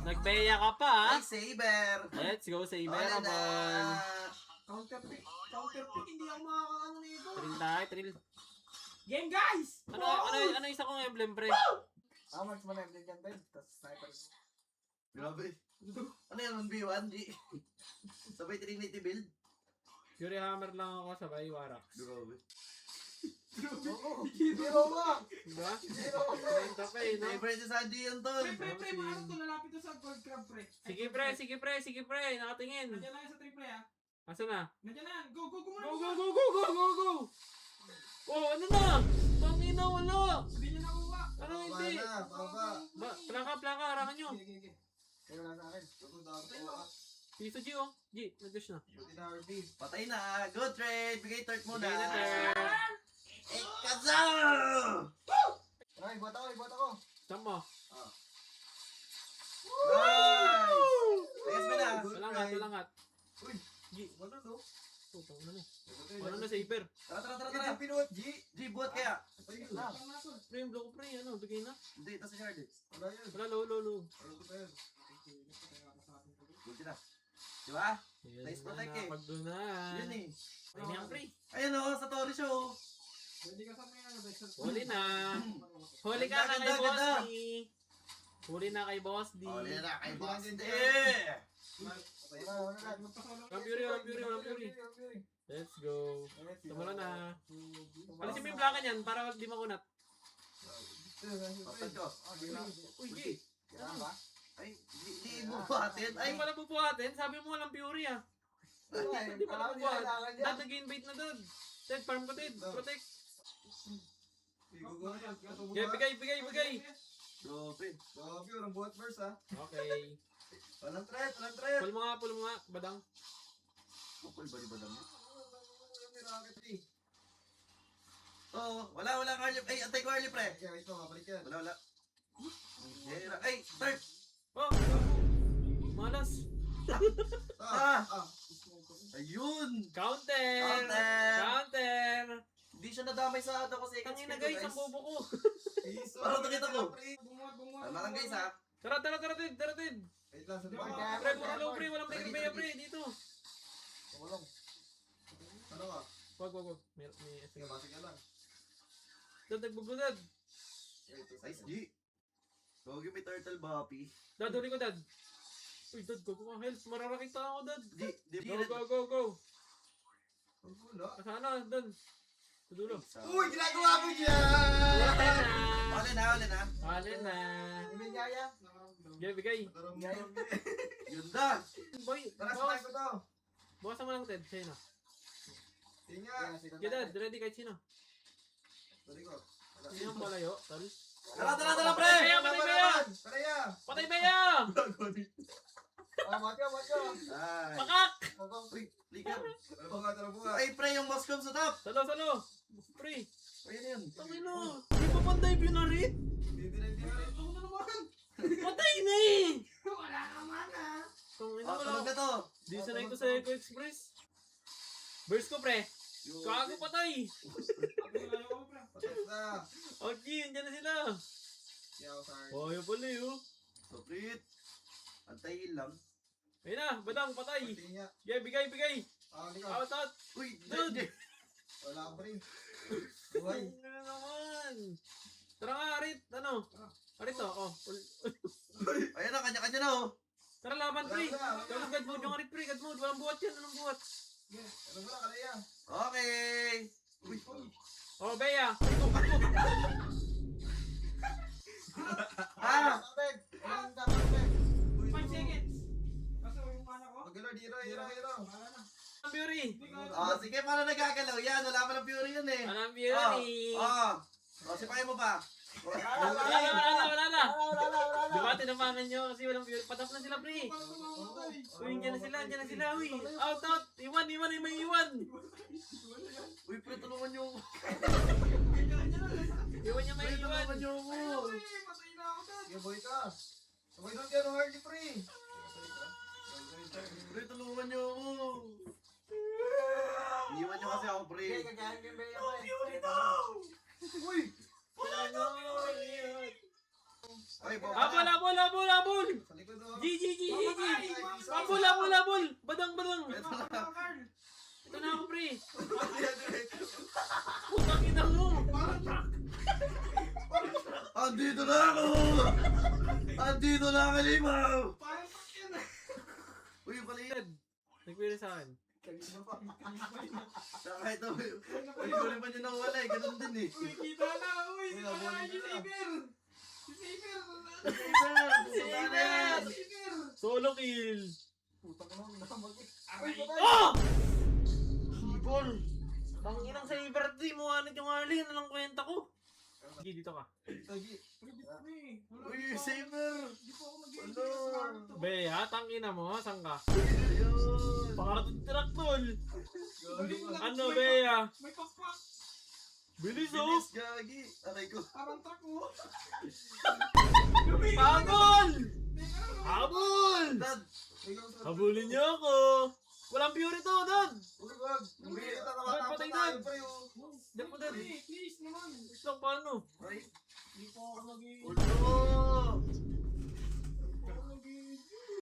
Nagbeya ka pa, ha? Ay, Saber! Let's go, Saber, Wala na. Abon. Counterpick, hindi ako makakaano nito. Trill tayo, trill. Game guys! Ano isa kong emblem, pre? Max mo na yung blinkan din. Tapos sniper. Grabe. Ano yan, 1v1? G? Sabay Trinity build? Fury Hammer lang ako, sabay Warak. Grabe. Oo. Zero nga. Diba? Zero. 30 pa eh, no? Favorite si Sanji yun, tol. Pre, maano to, lalapit to sa gold crab, pre. Sige, pre, nakatingin. Nandiyan lang yan sa triple, ha? Asa na? Nandiyan na yan. Go muna. Go! Oh, ano na? Tangina, wala! Hindi niya nakuha. Ano Baba hindi? na, baba. Plaka, harangan nyo. Okay. Kaya wala sa akin. Piso G, oh. G, nag-dash na. Buti na RB. Patay na. Good trade. Bigay third muna. Bigay na third. Ikazo! Ay, buhat ako. Saan mo? Nice! Ayos mo na. Walangat. Uy, G, wala no? putang na mo. Wala na Saber. Tara. Pinuhat, G. G, buhat kaya. Ayun na. Pre, yung block pre, ano, bigay na. Hindi, ito si Shard. Wala yun. Wala, low. Wala ko pa yun. Buti na. Diba? Ayan Nice na, protect eh. napagdunan. Yun eh. Ayun yan, pre. Ayun o, sa Tori Show. Hindi ka sa mga Huli na. Huli ka na kay Ganda, Boss ganda. D. Huli na kay Boss D. Huli na kay Boss D. Wala na. Walang Fury. Let's go. Tumula na. Alisin mo yung Wala blaka niyan para di makunat. Kapag ko. Uy, G. ba? Ay, di buhatin. Ay, Ay, pala bubuhatin. Sabi mo walang Fury ah. Hindi pala bubuhat. Dad, nag-invade na dad. Dad, farm ko dad. Protect. Bigay. Grabe. Grabe, walang buhat verse ha. Okay. Walang threat. Pull mo nga. Badang. Kapal ba di ba dami? May rocket eh. Oo, wala Carly. Ay, antay ko Carly, pre. Okay, wait mo, mabalik yan. Wala. Ay, start. Oh! Malas. Ayun. Counter! Hindi siya nadamay sa ano kasi Tangina guys, ang bobo ko. Parang nakita ko. Bumuhat. Tama lang guys ha. Tara, Tid. Wait lang, sa Diba? diba? Pre, puro low pre, walang may pre dito. Tulong. Ano ka? Wag. May Sige, masig ka lang. Dad, nagbubludad. Nice G. Gogi may turtle bapi. Dad, huli ko dad. Uy, dad, go ka health. Mararakita ako, dad. Di. Go. Ang gulo. Kasana, dad. Sa dulo. Uy, ginagawa mo dyan! Wala na. Alin na. May gaya. Bigay. Matarong gaya. Yun da. Boy, Tara, boss. sabay ko to. Bawasan mo lang, Ted. Sino? Tinga. Yeah, dad, ready kahit sino. Balik ko. Sino ang malayo, tol? Tara, pre. Patay ba yan? Matyo. Ay. Pakak! Uy, likan. Tara bunga. Ay, pre, yung Moscow sa top. Salo. Pre, Ayun yun. tangino. Di ba panday pinarit? Patay na eh! Wala naman, ha? Tangina, Tulog na wala. to. Di sanay ko sa Eco Express. Burst ko, pre. Kago patay. Patak na. Okay, andyan na sila. Yaw, sorry. Oh, yun pala yun. Soprit. Antayin lang. Ayun na, badang, patay. Tinga. Bigay. Hindi ko. Out. Uy, Dude. Wala ka pa rin. Buhay. Ano na naman? Tara nga, Arit. Ano? Arit to, oh. Ayan na, kanya-kanya na oh. Tara, laban, pre. Wala. Tapos God mode yung Arit, pre. God mode. Walang buhat yan. Anong buhat? Ano ba na kalaya? Okay. Uy. Oh, Bea. Kapit. Walang kapit. 5 seconds. Basta yung mana ko. Mag-alord, hero. Wala na. Ang Fury. Sige, paano nagagalaw yan? Wala pa ng Fury yun eh. Anong Fury? Sipahin mo pa. Wala na. Diba, tinamangan nyo kasi walang Fury. Patap na sila, pre. Uy, andyan na sila. Uy, out. Iwan, may iwan. Uy, pre, tulungan nyo. Iwan niya may Pre, iwan. tulungan nyo ako. Patay na ako, dad. Sige, boy ka. Sabay doon kaya nung Harley free. Pre, tulungan nyo ako. Iniwan nyo kasi ako, pre. Kagahan yung Bea mo eh. Uy! Wala na. Ay, Habol, habol, habol, habol! Sa likod oh. G, G, G, G, G! Ay, Habol, habol, habol! Badang, badang! Carl. Ito na ako, pre! Putang ina mo! Andito na ako! Andito na ang alimaw! Parang truck yan eh. Uy, yung pala Nagpili sa akin. kahit na ulit pa niya nawala eh, ganun din eh. Uy, kita na. Uy, Uy, kita na. nabulin Si na. Saber. Si Saber. Saber! Si Saber. Solo kill! Putang na, minamag eh. Aray. Oh! Sibol! Tanginang sa birthday mo, anit yung Harley, ano lang kwenta ko? Sige, dito ka. Tagi. Uy, Saber! Hindi po ako mag-i-enjoy sa Naruto. Bea, tangina mo, saan ka? Ayun! Pangaratong traktol! Ulit lang. Ano, May Bea? May pakpak. Bilis oh! Bilis, gagi! Aray ko. Parang truck mo. Habol! Teka lang. Habol! Dad! Ikaw sa... Habulin niyo ako! Walang fury to, Dad! Uy, wag. Hindi kita Ba't nakatapos patay tayo, na? pre oh. Diyan po, Dad. Please naman. Gusto paano? Ay,